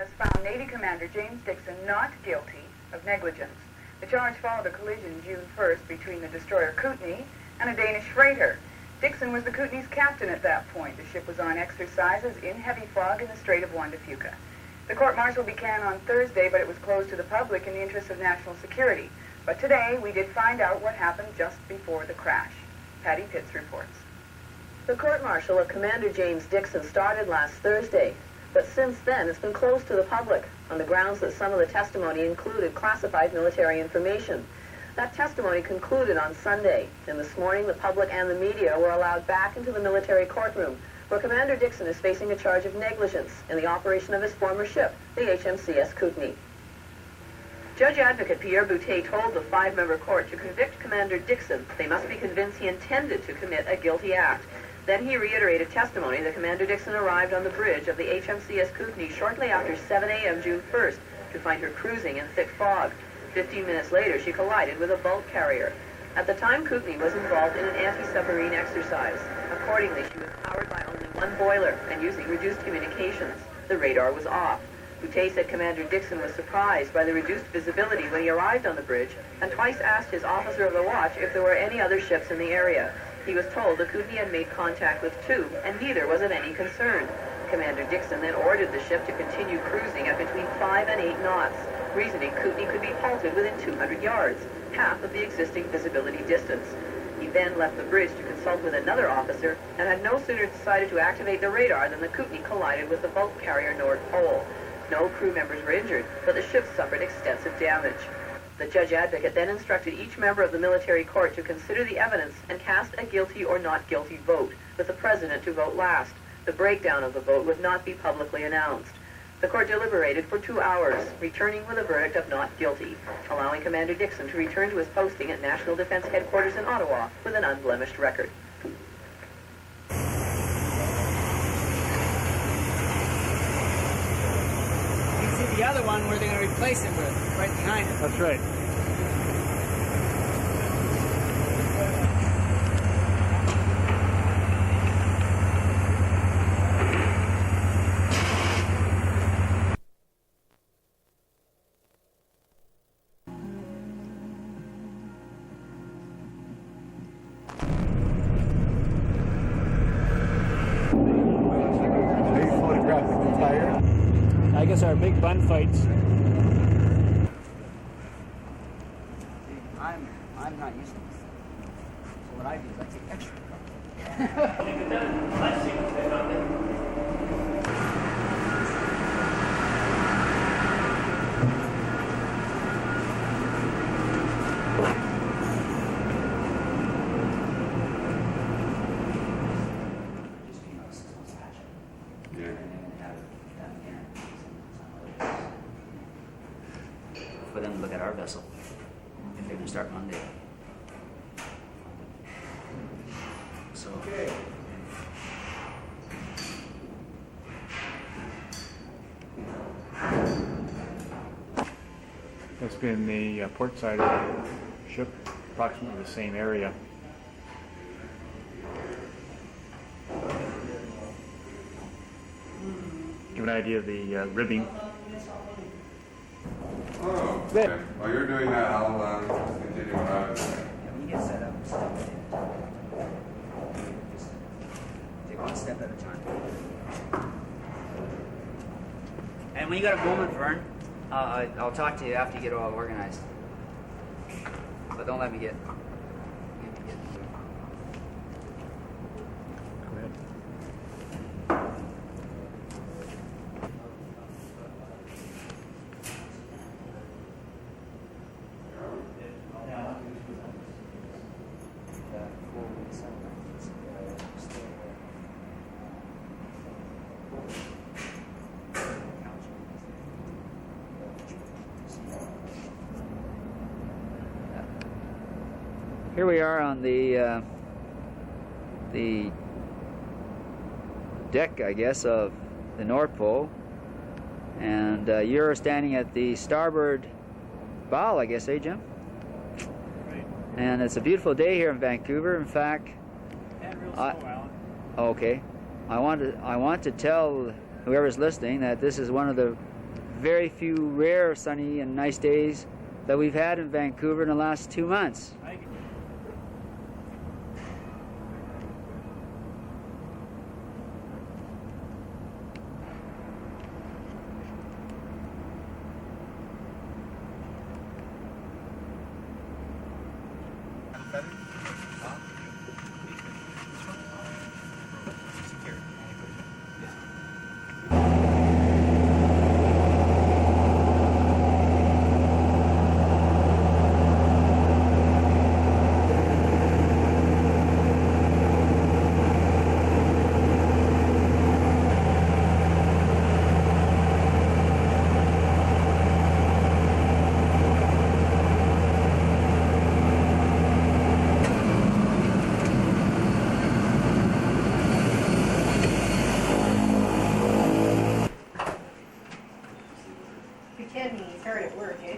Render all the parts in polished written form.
has found Navy Commander James Dixon not guilty of negligence. The charge followed a collision June 1st between the destroyer Kootenay and a Danish freighter. Dixon was the Kootenay's captain at that point. The ship was on exercises in heavy fog in the Strait of Juan de Fuca. The court-martial began on Thursday, but it was closed to the public in the interest of national security. But today, we did find out what happened just before the crash. Patty Pitts reports. The court-martial of Commander James Dixon started last Thursday, but since then it's been closed to the public on the grounds that some of the testimony included classified military information. That testimony concluded on Sunday, and this morning the public and the media were allowed back into the military courtroom, where Commander Dixon is facing a charge of negligence in the operation of his former ship, the HMCS Kootenay. Judge Advocate Pierre Boutet told the 5-member court to convict Commander Dixon, they must be convinced he intended to commit a guilty act. Then he reiterated testimony that Commander Dixon arrived on the bridge of the HMCS Kootenay shortly after 7 a.m. June 1st to find her cruising in thick fog. 15 minutes later, she collided with a bulk carrier. At the time, Kootenay was involved in an anti-submarine exercise. Accordingly, she was powered by only one boiler and using reduced communications. The radar was off. Boutet said Commander Dixon was surprised by the reduced visibility when he arrived on the bridge and twice asked his officer of the watch if there were any other ships in the area. He was told the Kootenay had made contact with 2, and neither was of any concern. Commander Dixon then ordered the ship to continue cruising at between 5 and 8 knots, reasoning Kootenay could be halted within 200 yards, half of the existing visibility distance. He then left the bridge to consult with another officer and had no sooner decided to activate the radar than the Kootenay collided with the bulk carrier Nordpol. No crew members were injured, but the ship suffered extensive damage. The judge advocate then instructed each member of the military court to consider the evidence and cast a guilty or not guilty vote, with the president to vote last. The breakdown of the vote would not be publicly announced. The court deliberated for 2 hours, returning with a verdict of not guilty, allowing Commander Dixon to return to his posting at National Defense Headquarters in Ottawa with an unblemished record. The other one where they're going to replace him with, right behind him. That's right. Are you photographing the tire? I guess our big bun fights. I'm not used to this. So what I do is I take extra. For them to look at our vessel if they're going to start Monday. So. That's been the port side of the ship, approximately the same area. Give an idea of the ribbing. Oh, okay. While you're doing that, I'll just continue what I was doing. When you get set up, just take one step at a time. And when you got a moment, Vern, I'll talk to you after you get all organized. But don't let me get. Go ahead. Here we are on the deck, I guess, of the Nordpol, and you're standing at the starboard bow, I guess, Jim? Right. And it's a beautiful day here in Vancouver. In fact, okay, I want to tell whoever's listening that this is one of the very few rare sunny and nice days that we've had in Vancouver in the last 2 months. Pretending he's hard at work, eh?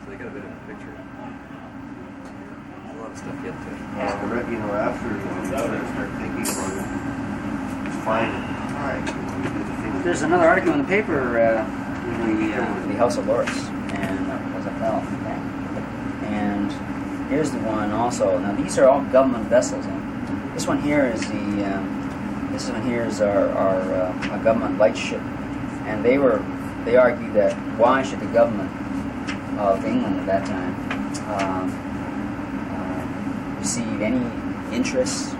They got a bit of a picture. A lot of stuff yet to. Yeah, I reckon, after you start thinking about it, it's fine. All right. There's another article in the paper in the House of Lords, and was a fellow from there. And here's the one also. Now these are all government vessels. And this one here is this one here is our government light ship, and they argued that why should the government of England at that time receive any interest,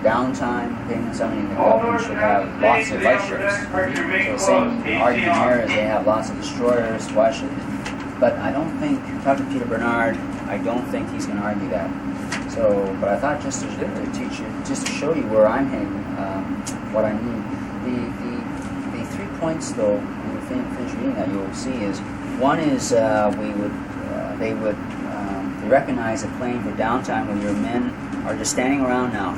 downtime, payments? I mean, the government should have lots of light ships. So the same argument here is they have lots of destroyers. Why should? But I don't think, talking to Peter Bernard, I don't think he's going to argue that. So, but I thought just to teach you, just to show you where I'm heading, what I mean. The 3 points, though, when we finish reading that, you'll see is one is they recognize a claim for downtime where your men are just standing around now.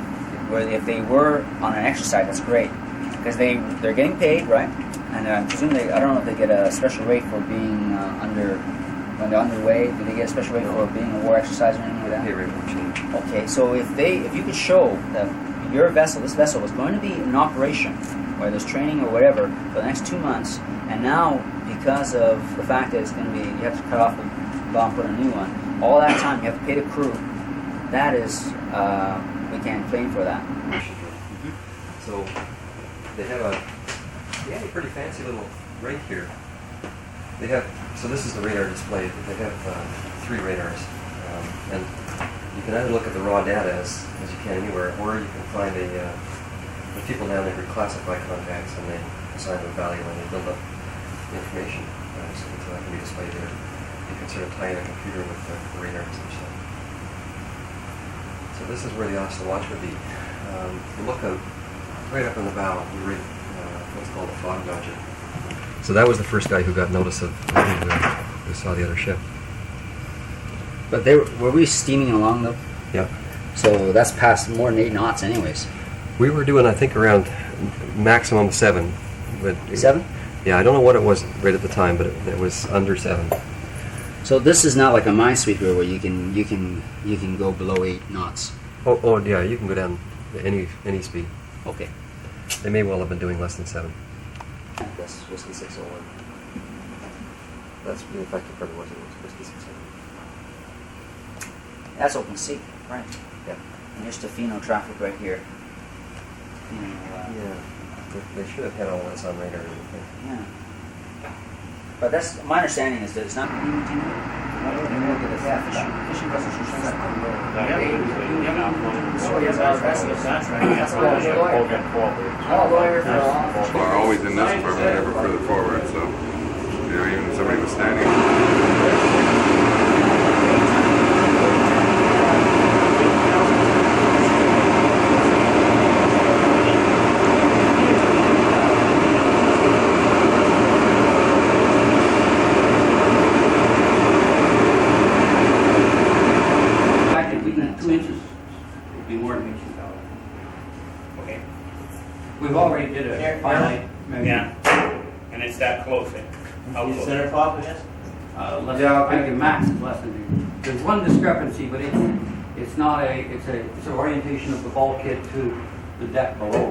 Where if they were on an exercise, that's great because they're getting paid, right? And I presume I don't know if they get a special rate for being when they're underway. Do they get a special rate for being a war exercise or anything like that? Pay rate won't change. Okay, so if you could show that your vessel, this vessel, was going to be in operation, whether there's training or whatever, for the next 2 months, and now because of the fact that it's going to be, you have to cut off the bow and put a new one, all that time you have to pay the crew. That is, we can't claim for that. So they have a pretty fancy little rig here. They have, so this is the radar display. They have 3 radars, and you can either look at the raw data as you can anywhere, or you can find the people down there who classify contacts and they assign them value and they build up the information so that can be displayed there. You can sort of tie in a computer with the radars and stuff. So this is where the Austin watch would be. You look out right up in the bow, you read what's called a fog nodger. So that was the first guy who got notice of who saw the other ship. But were we steaming along though? Yeah. So that's past more than 8 knots anyways. We were doing, I think, around maximum 7. But 7? Yeah, I don't know what it was right at the time, but it was under 7. So this is not like a minesweeper where you can go below 8 knots. Oh yeah, you can go down any speed. Okay. They may well have been doing less than 7. That's Whiskey 601. That's in fact it probably wasn't. It was Whiskey 601. That's open sea, right? Yeah. And here's Tofino traffic right here. Yeah. They should have had all this on radar. Yeah. But that's my understanding is that it's not even fishing vessels. Are always in this department, never further forward, so even if somebody was standing. Within 2 inches, it would be more than 2 inches. Okay. and it's that close in. How Is close? center top, I guess? Less, Yeah, I think max is less than 2. There's one discrepancy, but it's not a, it's an orientation of the bulkhead to the deck below.